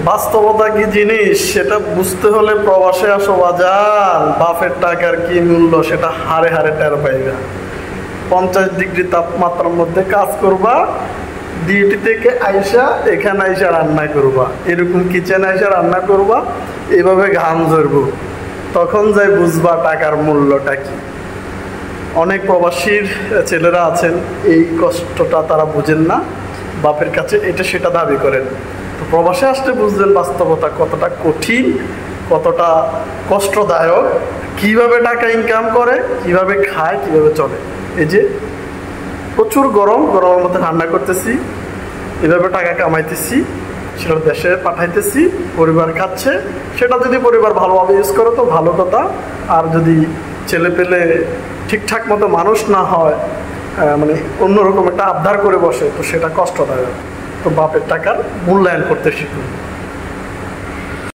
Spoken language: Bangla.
বাস্তবতা কি জিনিস সেটা বুঝতে হলে প্রবাসে আসো বাজান। বাপের টাকার কি মূল্য সেটা হারে হারে টের পাইবা। 50 ডিগ্রি তাপমাত্রার মধ্যে কাজ করবা, ডিউটি থেকে আইসা এখানে আইসা রান্না করবা, এরকম কিচেনে আইসা রান্না করবা, এভাবে ঘাম ঝরবো, তখন যাই বুঝবা টাকার মূল্যটা কি। অনেক প্রবাসীর ছেলেরা আছেন এই কষ্টটা তারা বুঝেন না, বাপের কাছে এটা সেটা দাবি করেন। তো প্রবাসে আসলে বুঝলেন বাস্তবতা কতটা কঠিন, কতটা কষ্টদায়ক, কিভাবে টাকা ইনকাম করে, কিভাবে খায়, কিভাবে চলে। এই যে প্রচুর গরম, গরমের মধ্যে রান্না করতেছি, এভাবে টাকা কামাইতেছি, সেটা দেশে পাঠাইতেছি, পরিবার খাচ্ছে। সেটা যদি পরিবার ভালোভাবে ইউজ করে তো ভালো কথা, আর যদি ছেলে পেলে ঠিকঠাক মতো মানুষ না হয়, মানে অন্যরকম একটা আবদার করে বসে, তো সেটা কষ্টদায়ক। তো বাপের টাকার মূল্যায়ন করতে শিখুন।